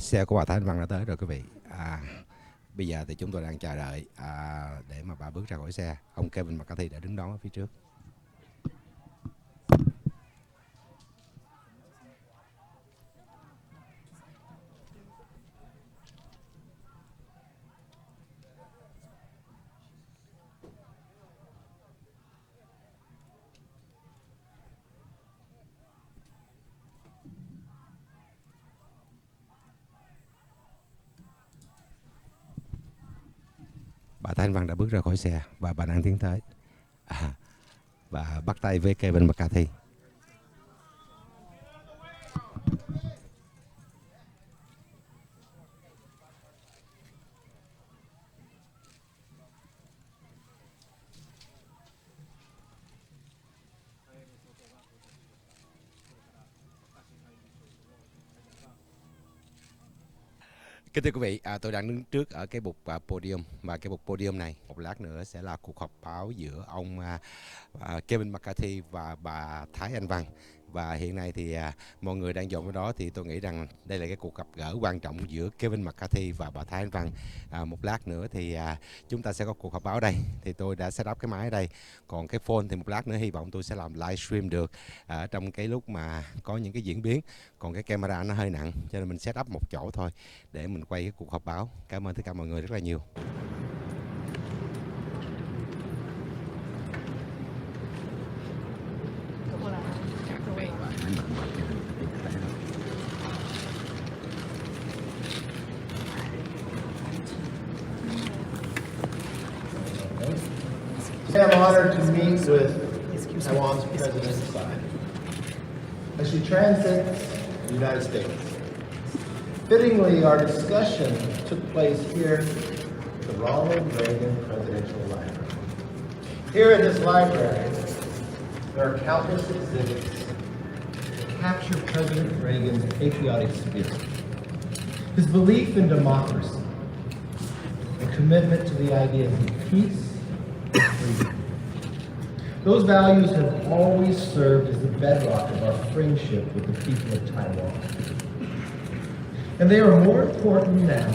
Xe của bà Thái Anh Văn đã tới rồi quý vị. Bây giờ thì chúng tôi đang chờ đợi để mà bà bước ra khỏi xe. Ông Kevin McCarthy đã đứng đón ở phía trước. Bà Thái Anh Văn đã bước ra khỏi xe và bà đang tiến tới và bắt tay với Kevin McCarthy. Kính thưa quý vị, tôi đang đứng trước ở cái bục podium, và cái bục podium này một lát nữa sẽ là cuộc họp báo giữa ông Kevin McCarthy và bà Thái Anh Văn. Và hiện nay thì mọi người đang dồn vào đó, thì tôi nghĩ rằng đây là cái cuộc gặp gỡ quan trọng giữa Kevin McCarthy và bà Thái Anh Văn. Một lát nữa thì chúng ta sẽ có cuộc họp báo ở đây. Thì tôi đã set up cái máy ở đây. Còn cái phone thì một lát nữa hy vọng tôi sẽ làm livestream được trong cái lúc mà có những cái diễn biến. Còn cái camera nó hơi nặng cho nên mình set up một chỗ thôi để mình quay cái cuộc họp báo. Cảm ơn tất cả mọi người rất là nhiều. I'm honored to meet with Taiwan's President Tsai as she transits the United States. Fittingly, our discussion took place here at the Ronald Reagan Presidential Library. Here in this library, there are countless exhibits that capture President Reagan's patriotic spirit, his belief in democracy, and commitment to the ideas of peace. Those values have always served as the bedrock of our friendship with the people of Taiwan. And they are more important now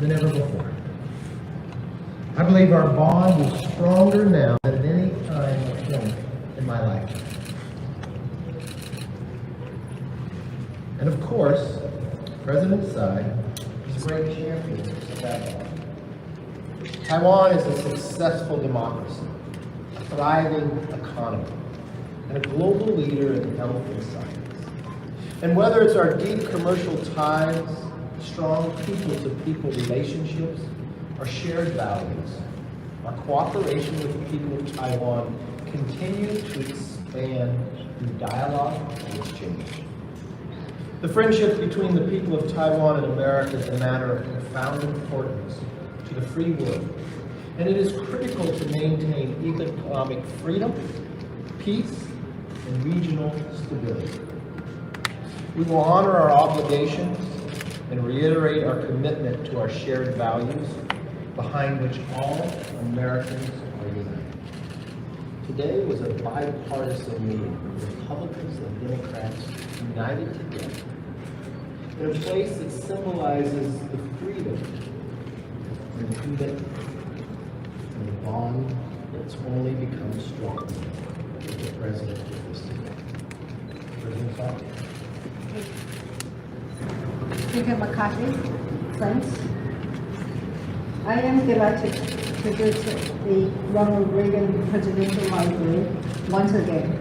than ever before. I believe our bond is stronger now than at any time or point in my lifetime. And of course, President Tsai is a great champion of that bond. Taiwan is a successful democracy, a thriving economy, and a global leader in health and science. And whether it's our deep commercial ties, strong people-to-people relationships, or shared values, our cooperation with the people of Taiwan continues to expand through dialogue and exchange. The friendship between the people of Taiwan and America is a matter of profound importance to the free world, and it is critical to maintain economic freedom, peace, and regional stability. We will honor our obligations and reiterate our commitment to our shared values, behind which all Americans are united. Today was a bipartisan meeting, Republicans and Democrats united together in a place that symbolizes the freedom and commitment and the bond that's only become stronger with the President of this today. President Trump. Speaker McCarthy, friends, I am delighted to visit the Ronald Reagan Presidential Library once again,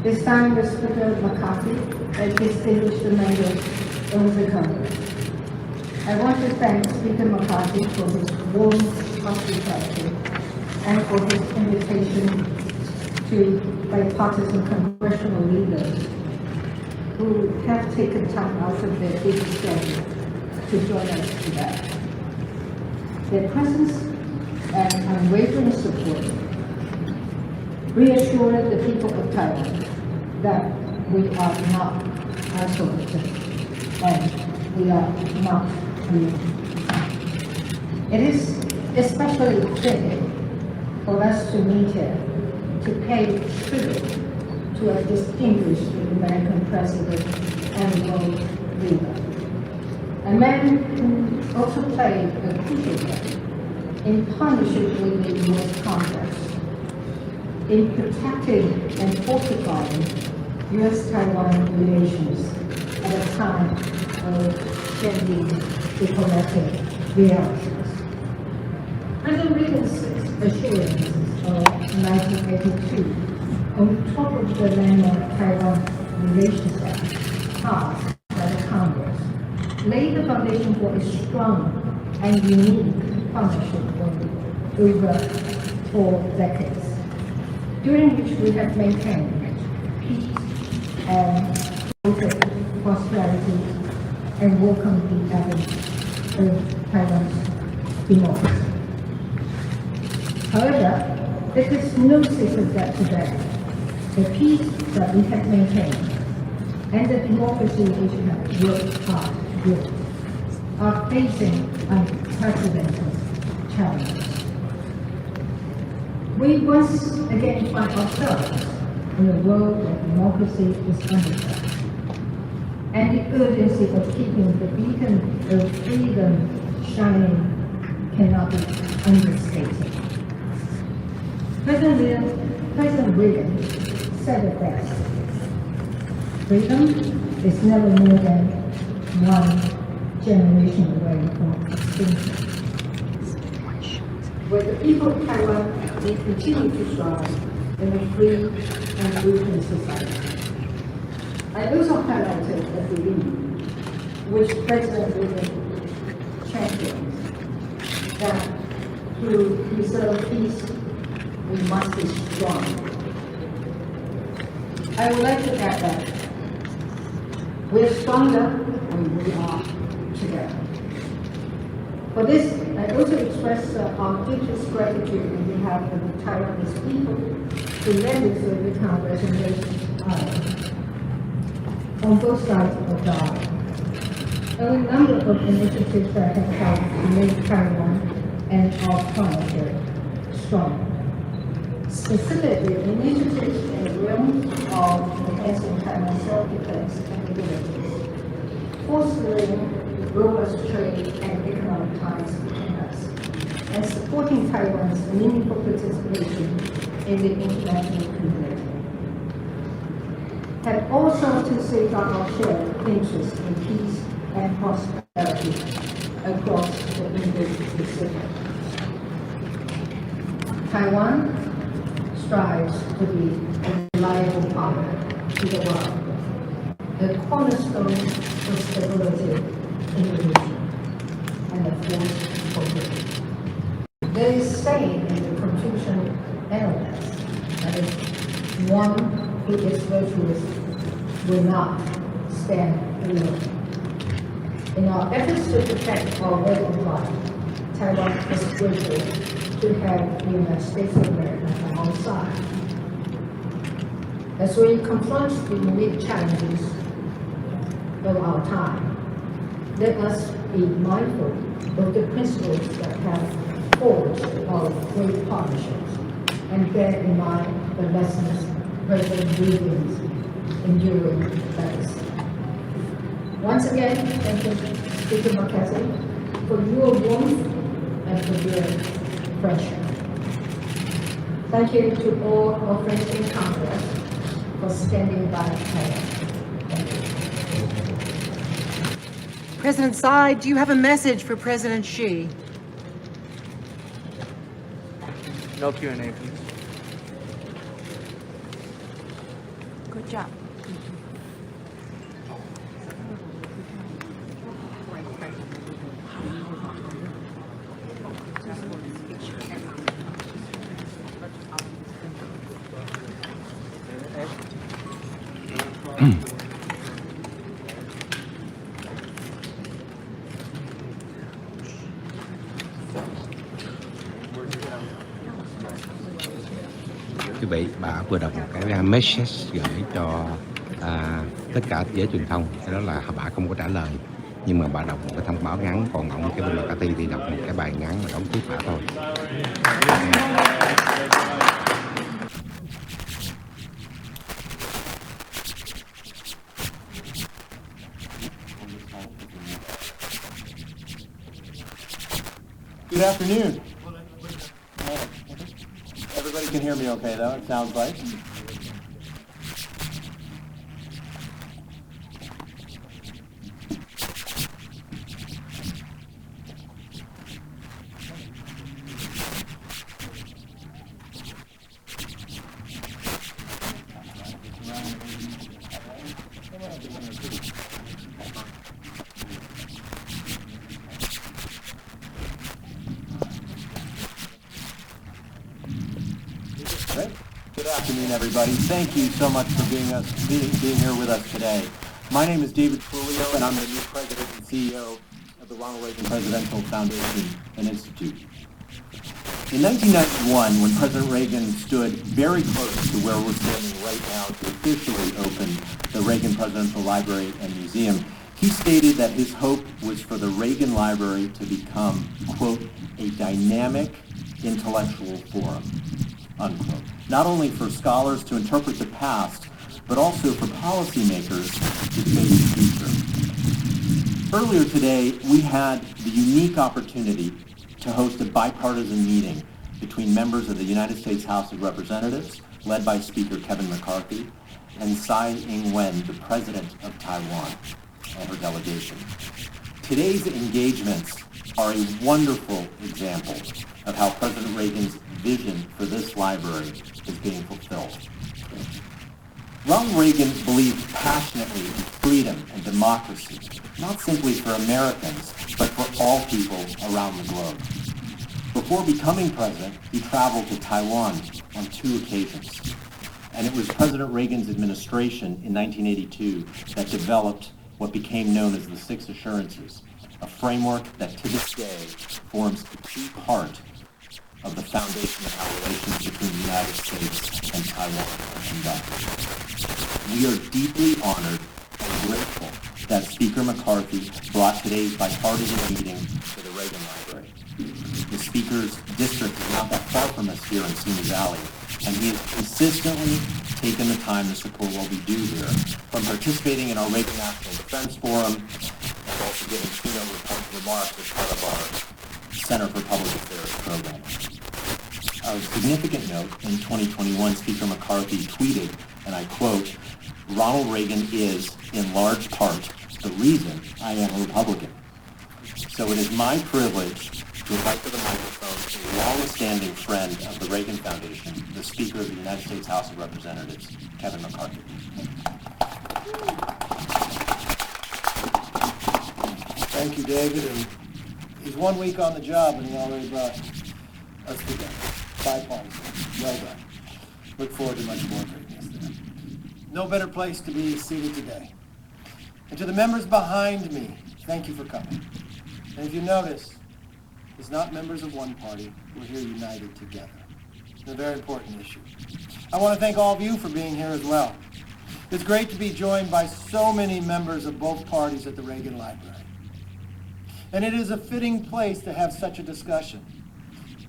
this time with Speaker McCarthy and distinguished members of the Congress. I want to thank Speaker McCarthy for his warm hospitality and for his invitation to bipartisan congressional leaders who have taken time out of their busy schedule to join us today. Their presence and unwavering support reassured the people of Taiwan that we are not isolated and we are not alone. It is especially fitting for us to meet here to pay tribute to a distinguished American president and world leader. A man who also played a crucial role in partnership with the U.S. Congress in protecting and fortifying U.S.-Taiwan relations at a time of changing diplomatic realities. President Reagan's assurances of 1982 on top of the landmark Taiwan Relations Act passed by the Congress laid the foundation for a strong and unique partnership over 4 decades, during which we have maintained peace and prosperity and welcomed the advent of Taiwan's democracy. However, it is no secret that today, the peace that we have maintained and the democracy which we have worked hard to build are facing unprecedented challenges. We once again find ourselves in a world where democracy is under threat, and the urgency of keeping the beacon of freedom shining cannot be understated. President Reagan said it best: freedom is never more than one generation away from extinction. Where the people of Taiwan may continue to thrive in a free and open society. I also highlighted the belief which President Reagan championed, that to preserve peace, we must be strong. I would like to add that we're stronger when we are together. For this, I also express our deepest gratitude on behalf of the Taiwanese people who legislated the Congress and nation's on both sides of the aisle. There are a number of initiatives that have helped to make Taiwan and our partnership strong. Specifically, initiatives in the realm of enhancing Taiwan's self-defense capabilities, fostering robust trade and economic ties between us, and supporting Taiwan's meaningful participation in the international community, have all sought to safeguard our shared interest in peace and prosperity across the Indo-Pacific. Taiwan strives to be a reliable partner to the world, the cornerstone for stability in the region, and a force for good. There is saying in the Confucian Analects that if one who is virtuous will not stand alone. In our efforts to protect our way of life, Taiwan is grateful to have the United States of America on our side. As we confront the unique challenges of our time, let us be mindful of the principles that have forged our great partnerships and bear in mind the lessons President Reagan's enduring legacy. Once again, thank you, Speaker McCarthy, for your warmth and for your friendship. Thank you to all our friends in Congress for standing by Taiwan. Thank you. President Tsai, do you have a message for President Xi? No Q&A, please. Good job. Quý vị, bà vừa đọc một cái message gửi cho tất cả giới truyền thông. Cái đó là bà không có trả lời, nhưng mà bà đọc một cái thông báo ngắn, còn ông Kevin McCarthy thì đọc một cái bài ngắn và đóng tiếp bà thôi. Good afternoon. Everybody can hear me okay, though, it sounds like. Great. Good afternoon, everybody. Thank you so much for being here with us today. My name is David Trulio, and I'm the new president and CEO of the Ronald Reagan Presidential Foundation and Institute. In 1991, when President Reagan stood very close to where we're standing right now to officially open the Reagan Presidential Library and Museum, he stated that his hope was for the Reagan Library to become, quote, a dynamic intellectual forum, unquote. Not only for scholars to interpret the past, but also for policymakers to debate the future. Earlier today, we had the unique opportunity to host a bipartisan meeting between members of the United States House of Representatives, led by Speaker Kevin McCarthy, and Tsai Ing-wen, the president of Taiwan, and her delegation. Today's engagements are a wonderful example of how President Reagan's vision for this library is being fulfilled. Ronald Reagan believed passionately in freedom and democracy, not simply for Americans, but for all people around the globe. Before becoming president, he traveled to Taiwan on 2 occasions. And it was President Reagan's administration in 1982 that developed what became known as the 6 Assurances, a framework that to this day forms a key part of the foundation of our relations between the United States and Taiwan are conducted. We are deeply honored and grateful that Speaker McCarthy brought today's bipartisan meeting to the Reagan Library. The Speaker's district is not that far from us here in Simi Valley, and he has consistently taken the time to support what we do here, from participating in our Reagan National Defense Forum, and also giving keynote remarks as part of our Center for Public Affairs program. Of significant note, in 2021, Speaker McCarthy tweeted, and I quote, "Ronald Reagan is, in large part, the reason I am a Republican." So it is my privilege to invite to the microphone a long-standing friend of the Reagan Foundation, the Speaker of the United States House of Representatives, Kevin McCarthy. Thank you, David. And he's 1 week on the job, and he already brought us together. Bipartisan. Well done. Look forward to much more greatness there. No better place to be seated today. And to the members behind me, thank you for coming. And if you notice, it's not members of one party. We're here united together. It's a very important issue. I want to thank all of you for being here as well. It's great to be joined by so many members of both parties at the Reagan Library. And it is a fitting place to have such a discussion,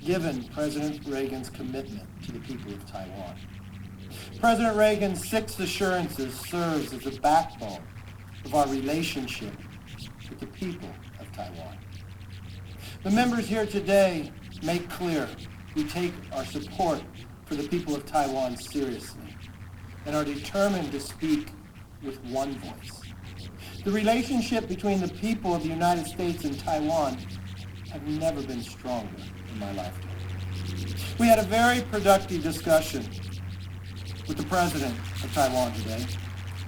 given President Reagan's commitment to the people of Taiwan. President Reagan's 6 assurances serves as the backbone of our relationship with the people of Taiwan. The members here today make clear we take our support for the people of Taiwan seriously and are determined to speak with one voice. The relationship between the people of the United States and Taiwan have never been stronger in my lifetime. We had a very productive discussion with the President of Taiwan today.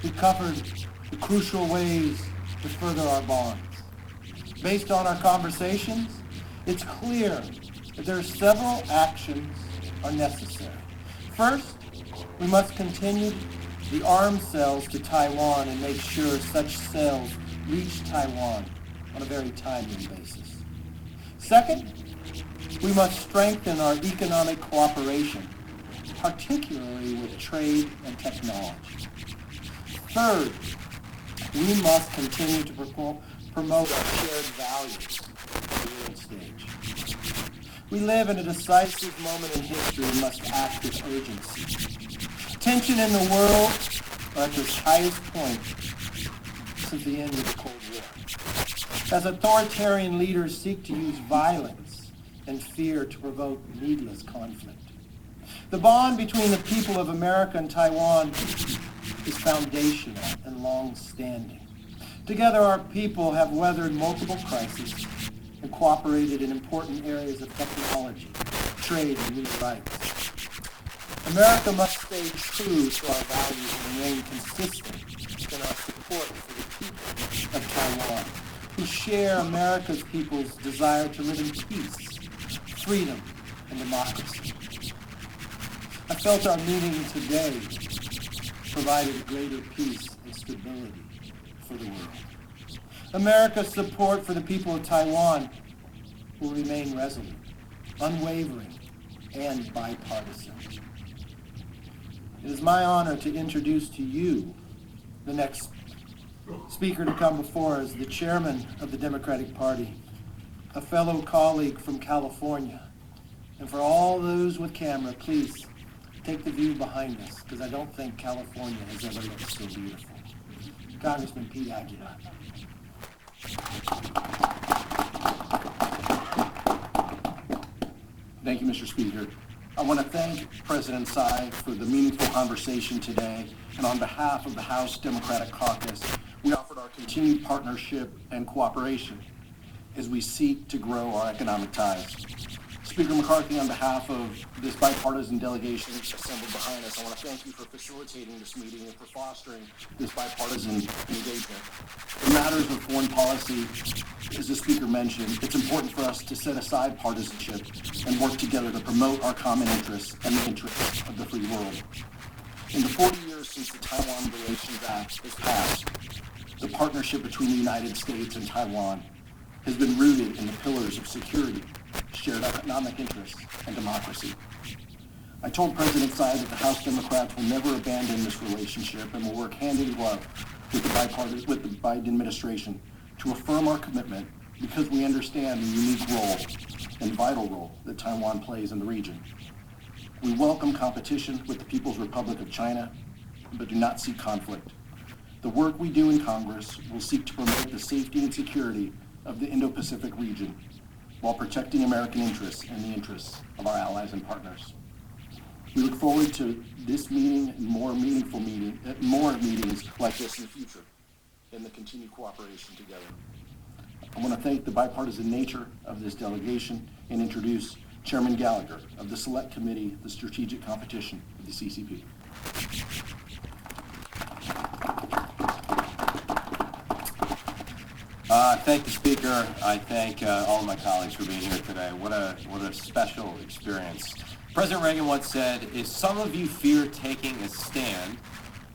We covered the crucial ways to further our bonds. Based on our conversations, it's clear that there are several actions are necessary. First, we must continue the arms sales to Taiwan and make sure such sales reach Taiwan on a very timely basis. Second, we must strengthen our economic cooperation, particularly with trade and technology. Third, we must continue to promote our shared values on the world stage. We live in a decisive moment in history and must act with urgency. Tension in the world are at its highest point since the end of the Cold War. As authoritarian leaders seek to use violence and fear to provoke needless conflict. The bond between the people of America and Taiwan is foundational and long-standing. Together, our people have weathered multiple crises and cooperated in important areas of technology, trade, and human rights. America must stay true to our values and remain consistent in our support for the people of Taiwan, who share America's people's desire to live in peace, freedom, and democracy. I felt our meeting today provided greater peace and stability for the world. America's support for the people of Taiwan will remain resolute, unwavering, and bipartisan. It is my honor to introduce to you the next speaker to come before us, the chairman of the Democratic Party, a fellow colleague from California. And for all those with camera, please take the view behind us, because I don't think California has ever looked so beautiful. Congressman Pete Aguilar. Thank you, Mr. Speaker. I want to thank President Tsai for the meaningful conversation today, and on behalf of the House Democratic Caucus, we offered our continued partnership and cooperation as we seek to grow our economic ties. Speaker McCarthy, on behalf of this bipartisan delegation assembled behind us, I want to thank you for facilitating this meeting and for fostering this bipartisan engagement. In matters of foreign policy, as the Speaker mentioned, it's important for us to set aside partisanship and work together to promote our common interests and the interests of the free world. In the 40 years since the Taiwan Relations Act was passed, the partnership between the United States and Taiwan has been rooted in the pillars of security, shared economic interests, and democracy. I told President Tsai that the House Democrats will never abandon this relationship and will work hand in glove with the Biden administration to affirm our commitment because we understand the unique role and vital role that Taiwan plays in the region. We welcome competition with the People's Republic of China, but do not seek conflict. The work we do in Congress will seek to promote the safety and security of the Indo-Pacific region while protecting American interests and the interests of our allies and partners. We look forward to this meeting and more meetings like this in the future and the continued cooperation together. I want to thank the bipartisan nature of this delegation and introduce Chairman Gallagher of the Select Committee of the Strategic Competition of the CCP. Thank the Speaker. I thank all of my colleagues for being here today. What a special experience. President Reagan once said, if some of you fear taking a stand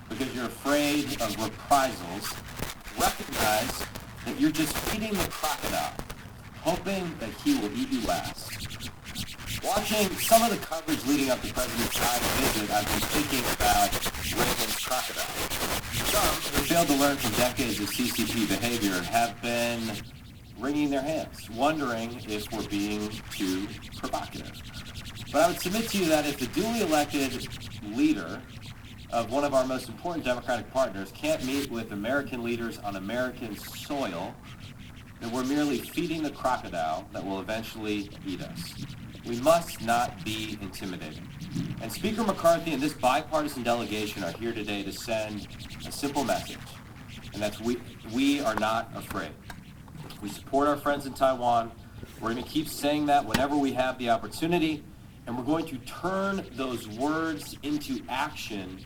because you're afraid of reprisals, recognize that you're just feeding the crocodile, hoping that he will eat you last. Watching some of the coverage leading up to President Tsai's visit, I've been thinking about Reagan's crocodile. Some who failed to learn from decades of CCP behavior have been wringing their hands, wondering if we're being too provocative. But I would submit to you that if the duly elected leader of one of our most important Democratic partners can't meet with American leaders on American soil, then we're merely feeding the crocodile that will eventually eat us. We must not be intimidated. And Speaker McCarthy and this bipartisan delegation are here today to send a simple message, and that's we are not afraid. We support our friends in Taiwan. We're going to keep saying that whenever we have the opportunity, and we're going to turn those words into action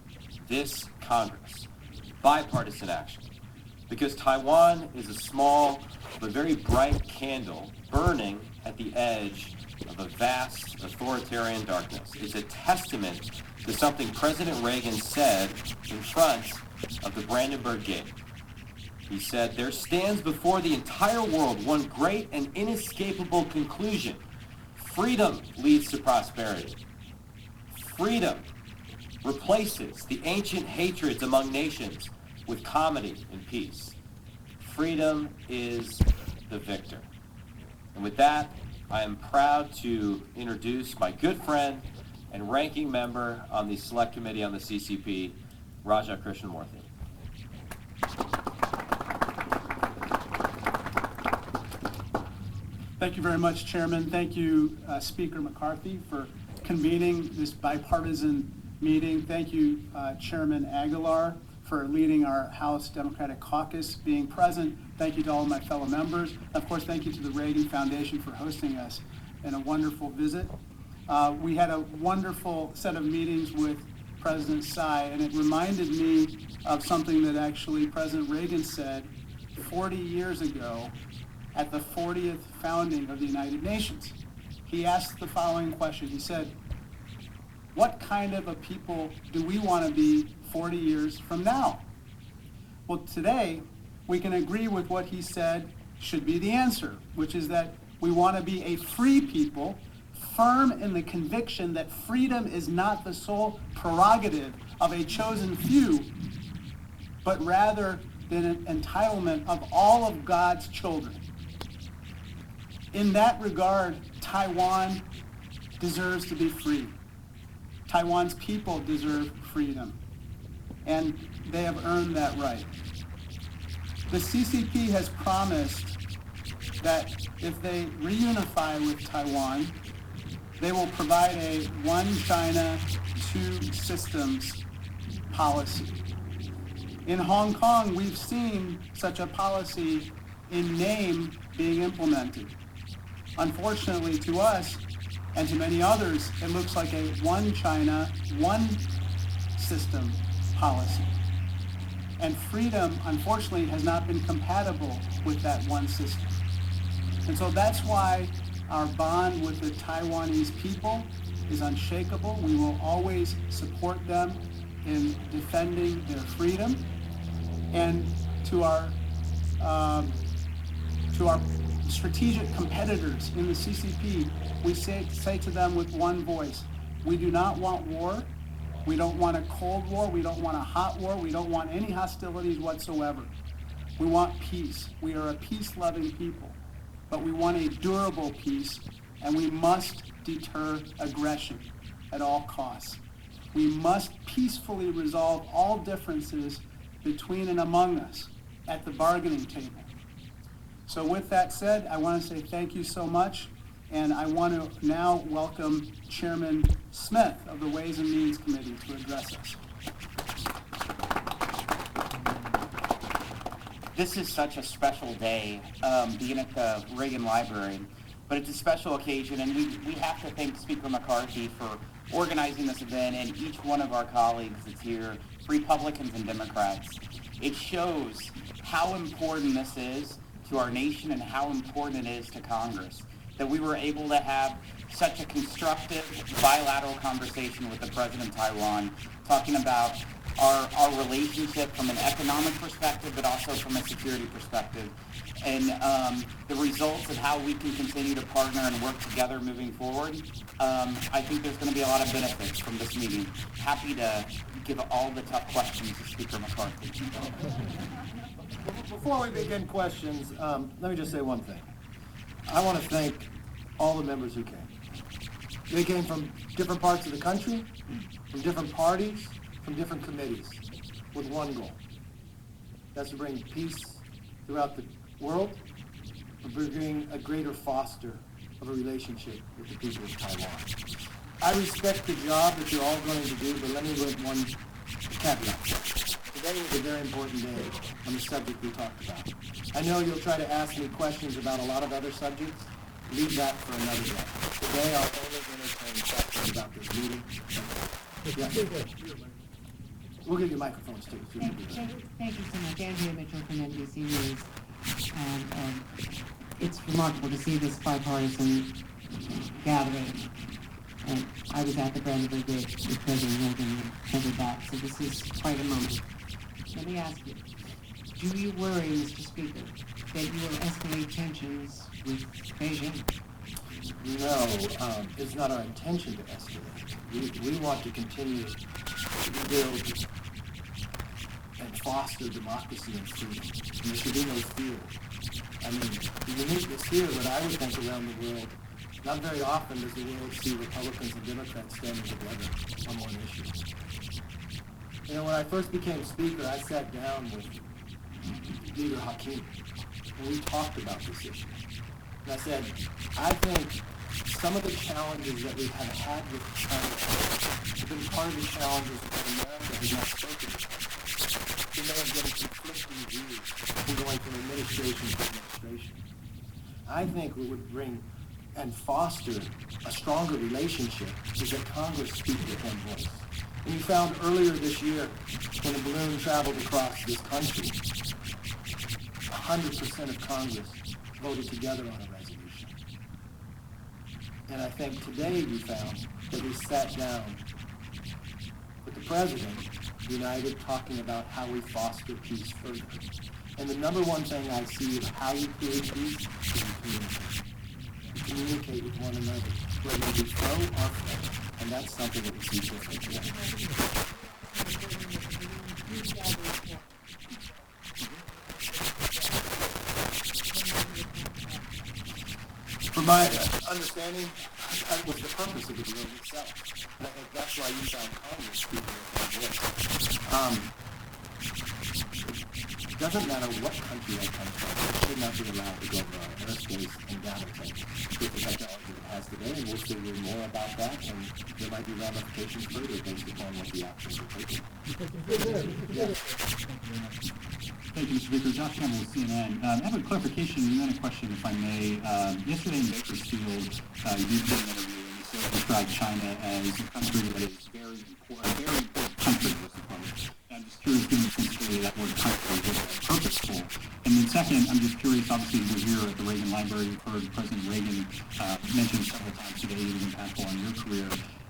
this Congress. Bipartisan action. Because Taiwan is a small but very bright candle burning at the edge of a vast authoritarian darkness. It's a testament to something President Reagan said in front of the Brandenburg Gate. He said, there stands before the entire world one great and inescapable conclusion. Freedom leads to prosperity. Freedom replaces the ancient hatreds among nations with comedy and peace. Freedom is the victor. And with that, I am proud to introduce my good friend and ranking member on the Select Committee on the CCP, Raja Krishnamurthy. Thank you very much, Chairman. Thank you, Speaker McCarthy, for convening this bipartisan meeting. Thank you, Chairman Aguilar, for leading our House Democratic Caucus, being present. Thank you to all of my fellow members. Of course, thank you to the Reagan Foundation for hosting us in a wonderful visit. We had a wonderful set of meetings with President Tsai, and it reminded me of something that actually President Reagan said 40 years ago at the 40th founding of the United Nations. He asked the following question. He said, what kind of a people do we want to be 40 years from now? Well, today, we can agree with what he said should be the answer, which is that we want to be a free people, firm in the conviction that freedom is not the sole prerogative of a chosen few, but rather an entitlement of all of God's children. In that regard, Taiwan deserves to be free. Taiwan's people deserve freedom, and they have earned that right. The CCP has promised that if they reunify with Taiwan, they will provide a one China, two systems policy. In Hong Kong, we've seen such a policy in name being implemented. Unfortunately to us, and to many others, it looks like a one China, one system policy. And freedom, unfortunately, has not been compatible with that one system. And so that's why our bond with the Taiwanese people is unshakable. We will always support them in defending their freedom. And to our strategic competitors in the CCP, we say to them with one voice, we do not want war. We don't want a cold war. We don't want a hot war. We don't want any hostilities whatsoever. We want peace. We are a peace-loving people, but we want a durable peace, and we must deter aggression at all costs. We must peacefully resolve all differences between and among us at the bargaining table. So with that said, I want to say thank you so much, and I want to now welcome Chairman Smith of the Ways and Means Committee to address us. This is such a special day, being at the Reagan Library, but it's a special occasion, and we have to thank Speaker McCarthy for organizing this event and each one of our colleagues that's here, Republicans and Democrats. It shows how important this is to our nation and how important it is to Congress, that we were able to have such a constructive bilateral conversation with the President of Taiwan, talking about our relationship from an economic perspective, but also from a security perspective, and the results of how we can continue to partner and work together moving forward. I think there's going to be a lot of benefits from this meeting. Happy to give all the tough questions to Speaker McCarthy. Before we begin questions, let me just say one thing. I want to thank all the members who came. They came from different parts of the country, from different parties, from different committees, with one goal. That's to bring peace throughout the world, and bring a greater foster of a relationship with the people of Taiwan. I respect the job that you're all going to do, but let me put one caveat. Today is a very important day on the subject we talked about. I know you'll try to ask me questions about a lot of other subjects. Leave that for another day. Today I'll only entertain questions about this meeting. Yeah. We'll give you microphones too. Thank you so much. Andrea Mitchell from NBC News. It's remarkable to see this bipartisan gathering. And I was at the Brandenburg Gate with President Reagan and headed back, so this is quite a moment. Let me ask you, do you worry, Mr. Speaker, that you will escalate tensions with Beijing? No, it's not our intention to escalate. We want to continue to build and foster democracy and freedom. And there should be no fear. I mean, the uniqueness here that I would think around the world, not very often does the world see Republicans and Democrats standing together on one issue. You know, when I first became Speaker, I sat down with Leader Hakim, and we talked about this issue. And I said, I think some of the challenges that we have had with China have been part of the challenges that America has not spoken to. We may have been conflicting views in going from administration to administration. I think what would bring and foster a stronger relationship is that Congress speak with one voice. And you found earlier this year, when a balloon traveled across this country, 100% of Congress voted together on a resolution. And I think today we found that we sat down with the President, united, talking about how we foster peace further. And the number one thing I see of how you create peace is communication. You communicate with one another, whether you be pro or friend. And that's something that we see different today. From my understanding, that was the purpose of the balloon itself. And I think that's why you found Congress speaking with one voice. It doesn't matter what country I come from, it should not be allowed to go over our airspace and gather things with the technology it has today, and we'll still hear more about that, and there might be ramifications further based upon what the actions are taken. Thank you, Mr. Speaker. Josh Campbell with CNN. I have a clarification and then a question, if I may. Yesterday in Bakersfield, you did an interview and you described China as a country that is very important country, was the quote. I'm just curious, given essentially that word country was purposeful. And then second, I'm just curious, obviously we're here at the Reagan Library. You've heard President Reagan mentioned several times today he was impactful on your career.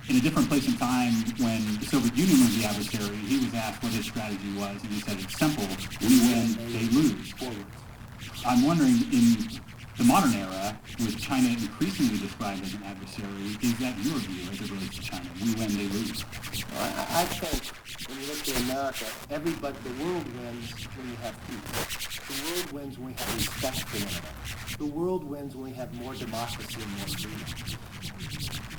In a different place and time, when the Soviet Union was the adversary, he was asked what his strategy was, and he said, it's simple, we win, they lose. I'm wondering, in the modern era, with China increasingly described as an adversary, is that your view as it relates to China? We win, they lose. I think when you look at America, the world wins when you have peace. The world wins when we have respect for one another. The world wins when we have more democracy and more freedom.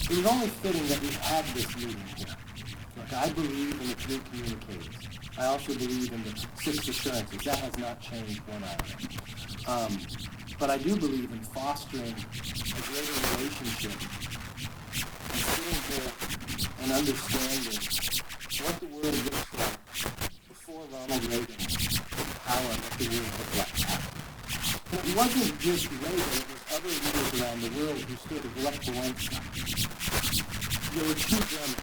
It was only fitting that we had this meeting here. Look, I believe in the three communicators. I also believe in the 6 assurances. That has not changed one item. But I do believe in fostering a greater relationship and sitting here and understanding what the world looks like before Ronald Reagan took power and what the world looked like now. And it wasn't just Reagan, it was other leaders around the world who stood as Lech Walesa. There were 2 Germans.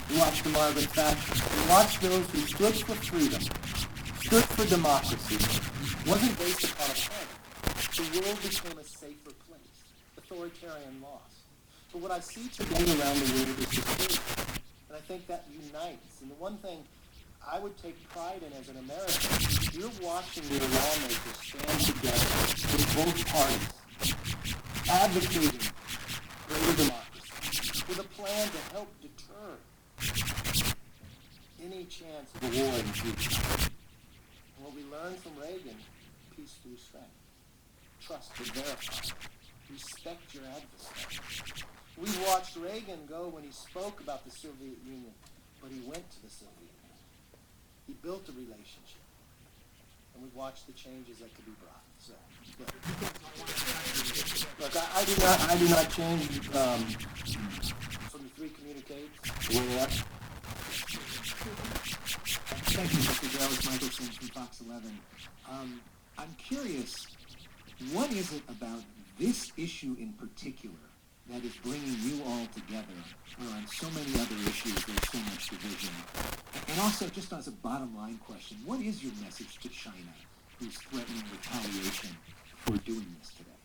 We watched the Margaret Thatcher. We watched those who stood for freedom, stood for democracy. It wasn't based upon a plan. The world became a safer place. Authoritarian lost. But what I see today around the world is security. And I think that unites. And the one thing I would take pride in as an American, you're watching your lawmakers stand together with both parties, advocating greater democracy, with a plan to help deter any chance of a war in the future. And what we learned from Reagan, peace through strength, trust but verify, respect your adversary. We watched Reagan go when he spoke about the Soviet Union, but he went to the Soviet Union. He built a relationship, and we watched the changes that could be brought. So, look, I do not change from the 3 communiques to where we are. Thank you, Mr. Dallas Michelson from Fox 11. I'm curious, what is it about this issue in particular that is bringing you all together, where on so many other issues there's so much division? And also, just as a bottom line question, what is your message to China, who's threatening retaliation for doing this today?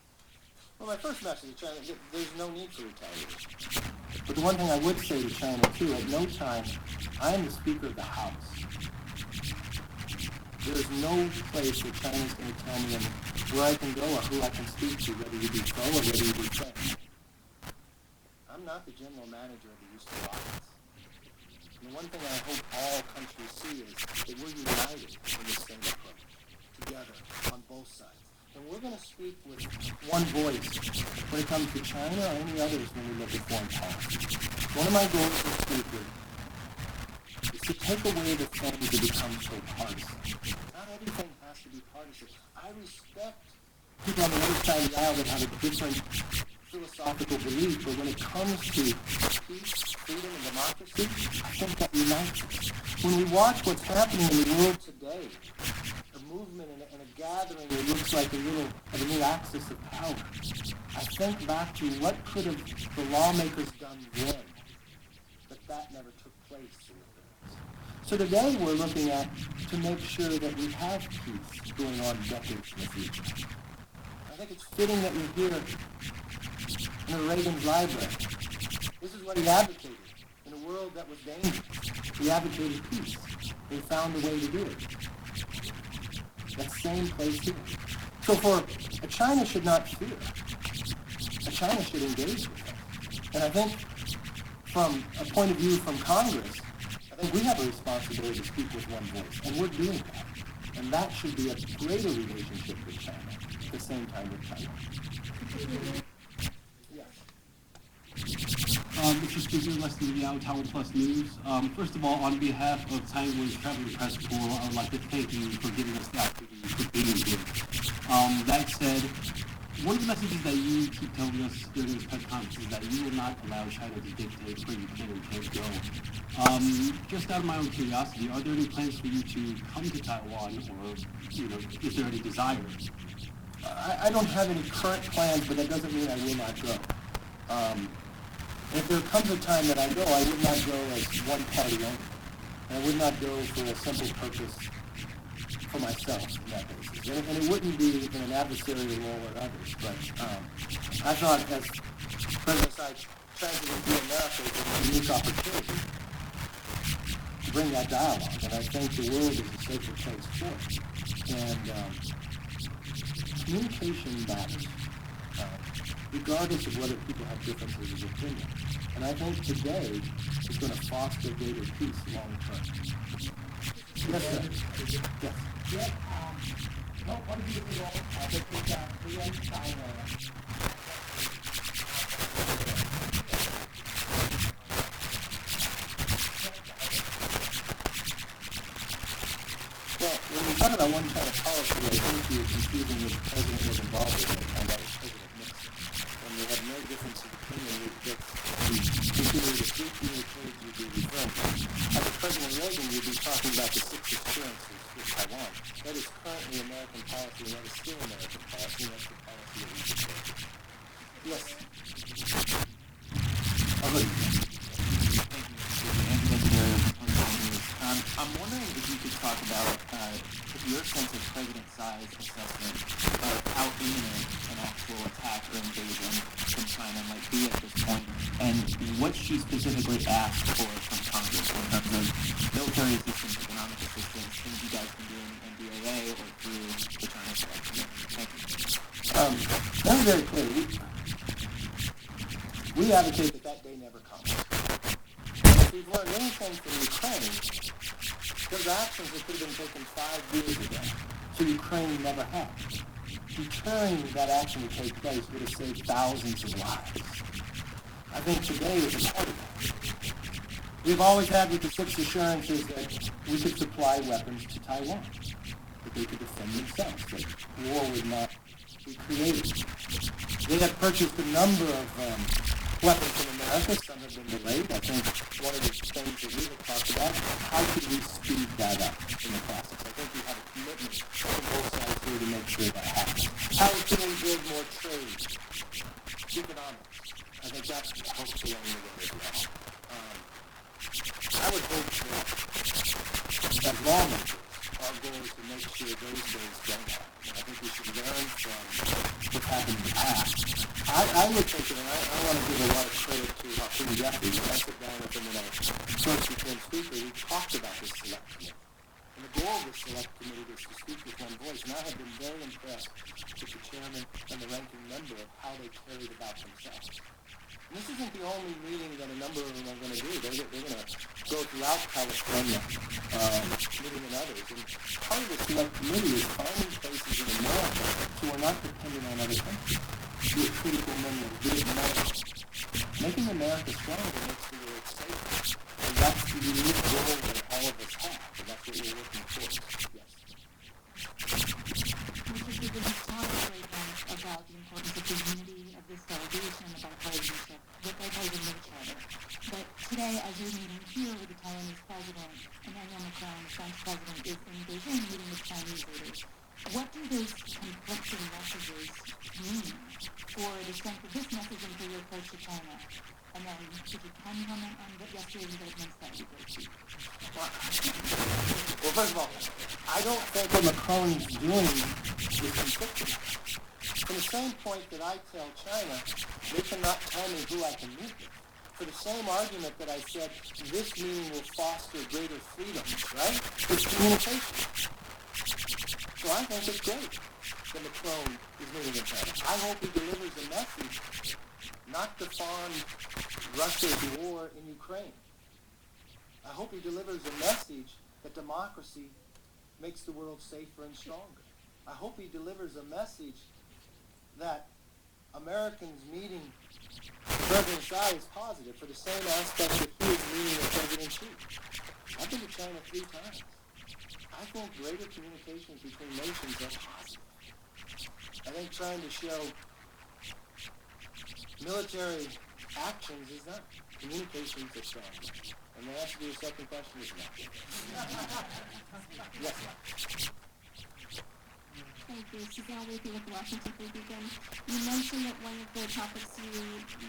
Well, my first message to China, there's no need for retaliation. But the one thing I would say to China, too, at no time, I am the Speaker of the House. There's no place where China's going to tell me where I can go or who I can speak to, whether you be pro or whether you be friend. I'm not the general manager of the Houston Rockets. And the one thing I hope all countries see is that we're united in this same approach, together, on both sides. And we're going to speak with one voice when it comes to China or any others when we look at foreign policy. One of my goals as Speaker is to take away the things that become so partisan. Not everything has to be partisan. I respect people on the other side of the aisle that have a different philosophical belief, but when it comes to peace, freedom, and democracy, I think that unites us. When we watch what's happening in the world today, a movement and a gathering that looks like a new axis of power, I think back to what could have the lawmakers done then, but that never took place in the past. So today we're looking at to make sure that we have peace going on decades in the future. I think it's fitting that we're here in Reagan's library. This is what he advocated in a world that was dangerous. He advocated peace. They found a way to do it. That same place here. So China should not fear. China should engage with us. And I think from a point of view from Congress, I think we have a responsibility to speak with one voice, and we're doing that. And that should be a greater relationship with China at the same time with China. Mr. Speaker, less than the Tower Plus News. First of all, on behalf of Taiwan's Traveling Press Corps, I would like to thank you for giving us the opportunity for being here. That said, one of the messages that you keep telling us during this press conference is that you will not allow China to dictate where you can and can't go. Just out of my own curiosity, are there any plans for you to come to Taiwan, or is there any desire? I don't have any current plans, but that doesn't mean I will not go. If there comes a time that I go, I would not go as one party only. And I would not go for a simple purpose for myself in that basis. And it wouldn't be in an adversarial role or others, but I thought as President Tsai transited through America, it was a unique opportunity to bring that dialogue. And I think the world is a safer place for it. And communication matters. Regardless of whether people have differences of opinion. And I think today is going to foster greater peace long term. Yes, sir. Yes. Yeah, what do you think about the China? Well, when we talk about one China policy, I think you're confusing what the president was involved in, and that was President Nixon. And we have no difference of opinion with that we continue to speak to the trade you'd be referring to. Under President Reagan, you'd be talking about the 6 assurances with Taiwan. That is currently American policy, and that is still American policy, and that's the policy that we should take. Yes. I'm wondering if you could talk about your sense of President Tsai's assessment of how imminent an actual attack or invasion from China might be at this point, and what she specifically asked for from Congress in terms of military assistance, economic assistance, things you guys can do in NDAA or through the China Select Committee. Thank you. That was very clear. We advocate that day never comes. If we've learned anything from Ukraine, those actions that could have been taken 5 years ago, so Ukraine never had. Deterring that action to take place would have saved thousands of lives. I think today is important. We've always had with the 6 assurances that we could supply weapons to Taiwan, that they could defend themselves, that war would not be created. They have purchased a number of weapons from America. Some have been delayed. I think one of the things that we have talked about, how could we speed that up in the process? I think we have a commitment from both sides here to make sure that happens. How can we build more trade? Economics. I think that's hopefully on the way as well. I would hope that as lawmakers, our goal is to make sure those days don't happen. And I think we should learn from what's happened in the past. I would think, and I want to give a lot of credit to Hakeem Jeffrey. When I sit down with him when I first became speaker, we talked about this select committee. And the goal of the select committee is to speak with one voice. And I have been very impressed with the chairman and the ranking member of how they carried about themselves. And this isn't the only meeting that a number of them are going to do. They're going to go throughout California, meeting in others. And part of the select committee is finding places in America who are not dependent on other countries. Be it critical minerals, be it metals. Making America stronger makes sure that it's safer. And that's the unique goal that all of us have. And that's what we're working towards. Yes. Mr. Speaker, you talked right now proposing new charter. But today, as you're meeting here with the Taiwanese president, Emmanuel Macron, the French president, is in Beijing meeting with Chinese leaders. What do those conflicting messages mean for the strength of this message and for your approach to China? And then, if you can comment on what yesterday's developments, that would be great too. Well, first of all, I don't think what Macron's doing is conflicting. From the same point that I tell China, they cannot tell me who I can meet with. For the same argument that I said, this meeting will foster greater freedom, right? It's communication. So I think it's great that Macron is meeting in China. I hope he delivers a message not to fund Russia's war in Ukraine. I hope he delivers a message that democracy makes the world safer and stronger. I hope he delivers a message that Americans meeting President Tsai is positive for the same aspect that he is meeting with President Xi. I've been to China 3 times. I think greater communications between nations are positive. I think trying to show military actions is not. Communications are strong. And the answer to your second question is no. Yes, ma'am. Thank you. Suzanne with you with Washington Free Beacon. You mentioned that one of the topics you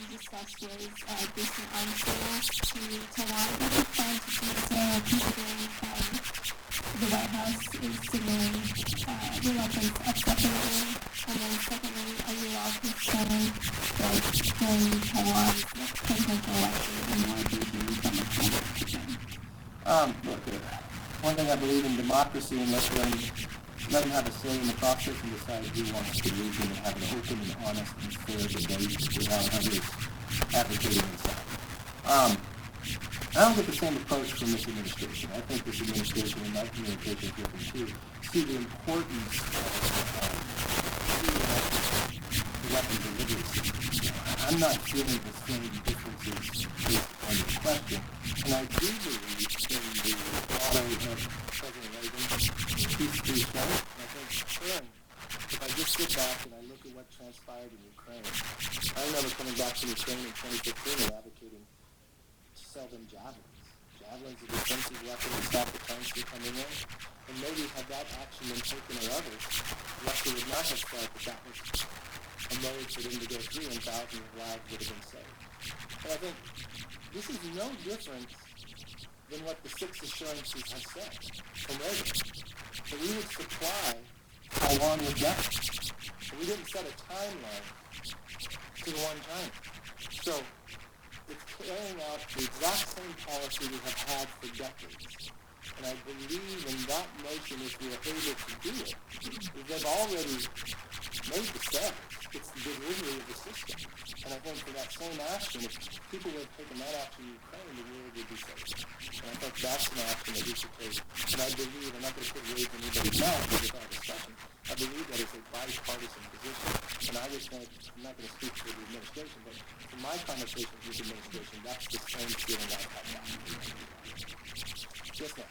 discussed was boosting arms sales to Taiwan. What do you plan to do there, considering the White House is signaling reluctance of stepping in? And then secondly, are you all concerned that during Taiwan's presidential election and more Beijing from the China? Look, one thing I believe in democracy, and let them have a say in the process and decide who wants to lead them and have an open and honest and fair debate without others advocating inside. I don't get the same approach from this administration. I think this administration, and my communication with them too, see the importance of weapon delivery system. I'm not feeling the same differences based on the question, and I do believe in the motto of President Reagan, peace through strength. And I think, if I just sit back and I look at what transpired in Ukraine, I remember coming back from Ukraine in 2015 and advocating to sell them javelins. Javelins, a defensive weapon, to stop the tanks from coming in. And maybe had that action been taken or others, Russia would not have felt that that was a mode for them to go through and thousands of lives would have been saved. And I think this is no different than what the 6 assurances have said from Reagan. That we would supply Taiwan with weapons. And we didn't set a timeline to the one China. So it's carrying out the exact same policy we have had for decades. And I believe in that notion, if we are able to do it, is they've already made the step. It's the delivery of the system. And I think for that same action, if people would have taken that action in Ukraine, the world would be safe. And I think that's an action that we should take. And I believe, I'm not going to put words in anybody's mouth because it's our discussion, I believe that it's a bipartisan position. And I just think, I'm not going to speak for the administration, but from my conversations with the administration, that's the same feeling I have now. Yes, ma'am.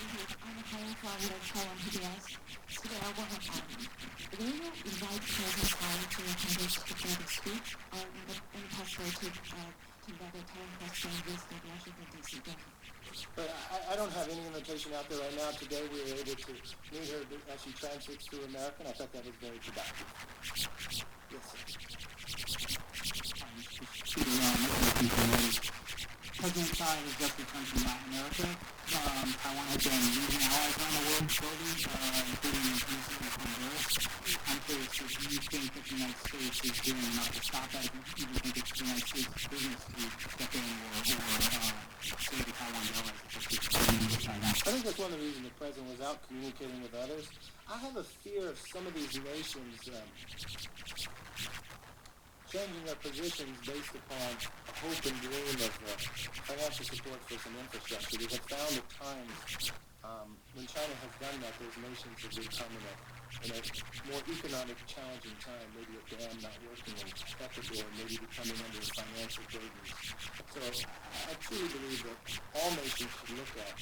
I'm a Taiwan Florida Taiwan PBS. Today I want to will you invite President Tsai to a Congress diplomatic speech or in the past way to conduct a Taiwan press conference at Washington, D.C.? But I don't have any invitation out there right now. Today we were able to meet her as she transits through America, and I thought that was very productive. Yes, sir. President Tsai has just returned from Latin America. Taiwan has been losing allies around the world slowly, including recently Honduras. I'm curious if you think that the United States is doing enough to stop that, if you even think it's the United States' business to step in or say to Taiwan's allies that they're supporting China. I think that's one of the reasons the president was out communicating with others. I have a fear of some of these nations changing their positions based upon a hope and dream of financial support for some infrastructure. We have found at times when China has done that, those nations have become in a more economic challenging time, maybe a dam not working in Ecuador, maybe becoming under financial burdens. So I truly believe that all nations should look at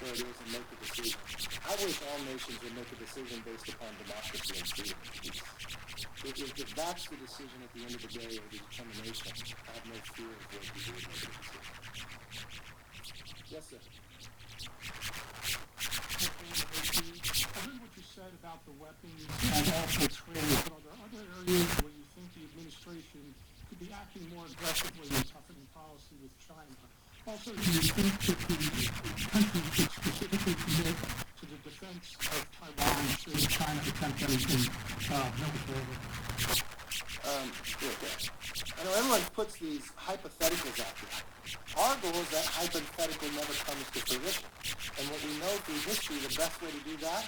where it is and make a decision. I wish all nations would make a decision based upon democracy and freedom. If that's the decision at the end of the day, or the determination, I have no fear of what people would make a decision. Yes, sir. I heard what you said about the weapons and also trade, but are there other areas where you think the administration could be acting more aggressively in toughening policy with China? Also, do you think that the country should specifically commit to the defense of Taiwan should China attempt anything militarily? I know everyone puts these hypotheticals out there. Our goal is that hypothetical never comes to fruition. And what we know through history, the best way to do that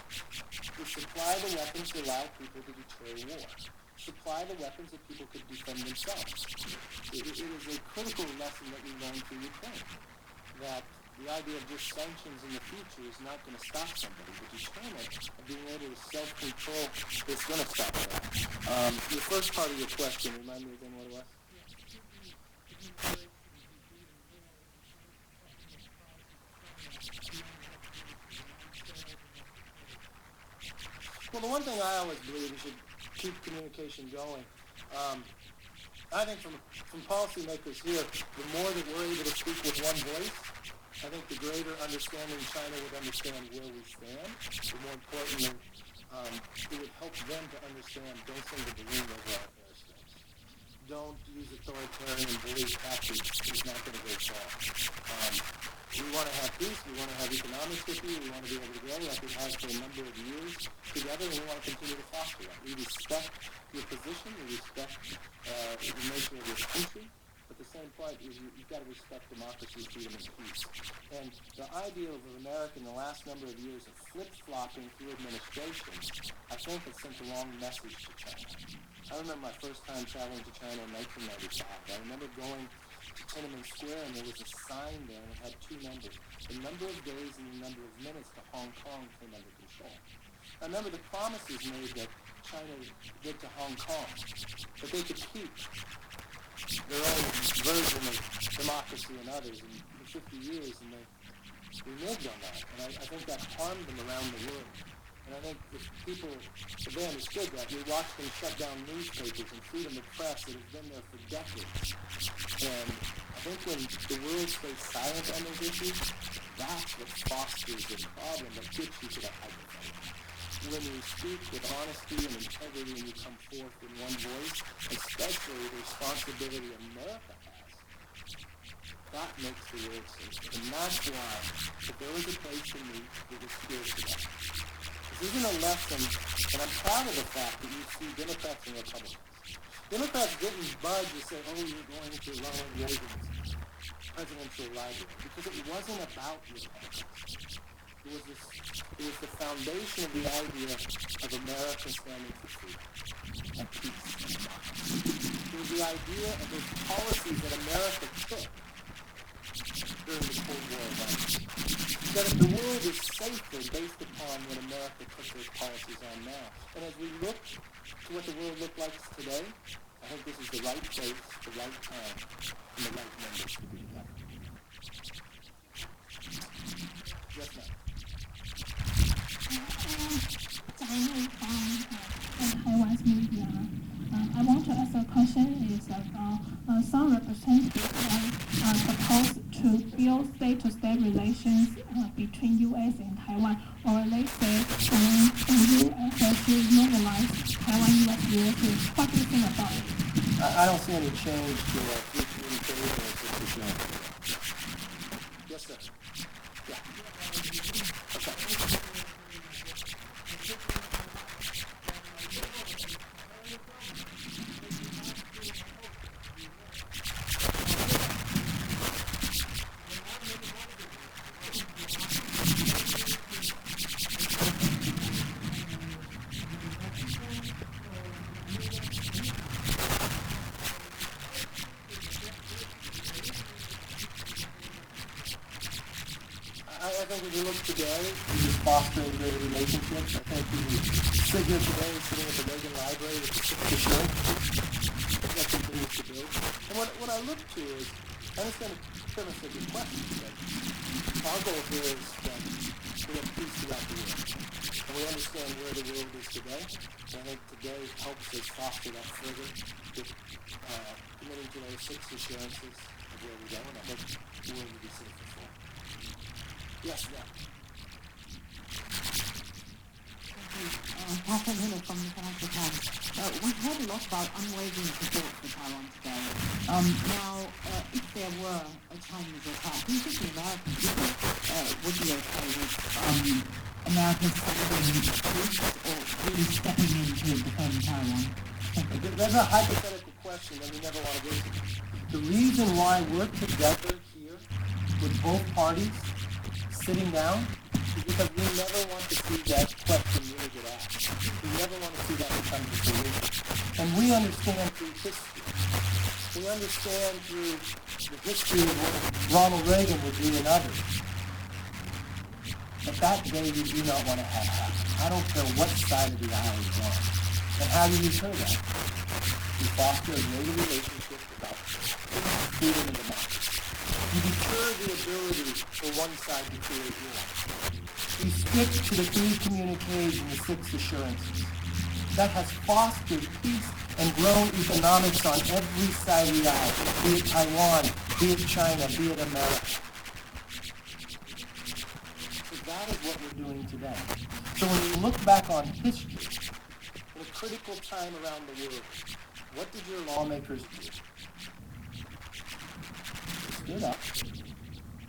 is supply the weapons to allow people to deter war. Supply the weapons that people could defend themselves. It is a critical lesson that we learned through Ukraine, that the idea of just sanctions in the future is not going to stop somebody. The deterrent of being able to self-control is going to stop that. Your first part of your question, remind me again what it was? Well, the one thing I always believe is you should keep communication going. I think from policymakers here, the more that we're able to speak with one voice, I think the greater understanding China would understand where we stand. The more importantly, it would help them to understand don't send a balloon over our airspace. Don't use authoritarian and bully tactics. It's not going to go far. We want to have peace. We want to have economics with you. We want to be able to grow like we have for a number of years together, and we want to continue to foster that. We respect your position. We respect the nature of your country. But the same point is you've got to respect democracy, freedom, and peace. And the idea of America in the last number of years of flip-flopping through administrations, I think has sent the wrong message to China. I remember my first time traveling to China in 1995. I remember going to Tiananmen Square, and there was a sign there, and it had two numbers. The number of days and the number of minutes to Hong Kong came under control. I remember the promises made that China did to Hong Kong, that they could keep their own version of democracy and others in 50 years, and they reneged on that. And I think that harmed them around the world. And I think if people, if they understood that, we watched them shut down newspapers and freedom of press that has been there for decades. And I think when the world stays silent on those issues, that's what fosters the problem that gets you to the hypothetical. When you speak with honesty and integrity and you come forth in one voice, especially the responsibility America has, that makes the world safer. And that's why, if there was a place to meet, it was here today. This isn't a lesson, and I'm proud of the fact that you see Democrats and Republicans. Democrats didn't budge and say, oh, you're going to Ronald Reagan's presidential library, because it wasn't about Republicans. It was the foundation of the idea of America standing for freedom and peace and democracy. It was the idea of those policies that America took during the Cold War era. That the world is safer based upon what America took those policies on now. And as we look to what the world looks like today, I think this is the right place, the right time, and the right numbers to be together. Yes, ma'am. Taiwan's media. I want to ask a question is about some representatives are supposed to build state-to-state relations between U.S. and Taiwan, or they say the U.S. has to normalize Taiwan-U.S. relations. What do you think about it? I don't see any change to free communication or 50%. Yes, sir. Yeah. Okay. I think if you look today, we're fostering greater relationships. I think we sit here today, sitting at the Reagan Library with the show. That continues to build. And what I look to is, I understand the premise of your question, but our goal here is that we have peace throughout the world. And we understand where the world is today. And I think today helps us foster that further with committing to those 6 assurances of where we go. And I hope the world will be safer for it. Yes, yeah. Catherine Hiller from the Financial Times. We've heard a lot about unwavering support for Taiwan today. Now, if there were a Chinese attack, do you think the American people would be okay with Americans sending troops or really stepping in to defend Taiwan? That's a hypothetical question that we never want to get into. The reason why we're together here with both parties sitting down is because we never want to see that question really get asked. We never want to see that become to fruition. And we understand through history. We understand through the history of what Ronald Reagan would do and others. But that day we do not want to have happen. I don't care what side of the aisle you're on. And how do you show that? You foster a greater relationship about freedom and democracy. You deter the ability for one side to create war. You stick to the 3 communiques and the 6 assurances. That has fostered peace and grown economics on every side of the aisle, be it Taiwan, be it China, be it America. So that is what we're doing today. So when you look back on history, in a critical time around the world, what did your lawmakers do? They stood up.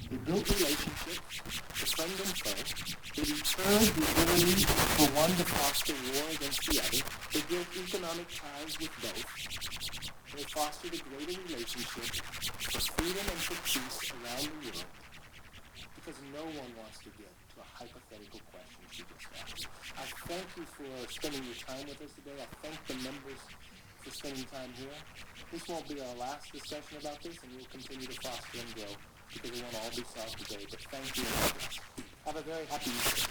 They built relationships, the friend and foe. They deterred the ability for one to foster war against the other. They built economic ties with both. And they fostered a greater relationship for freedom and for peace around the world. Because no one wants to get to a hypothetical question she just asked. I thank you for spending your time with us today. I thank the members for spending time here. This won't be our last discussion about this, and we'll continue to foster and grow because we won't all be solved today. But thank you and God bless. Have a very happy Easter.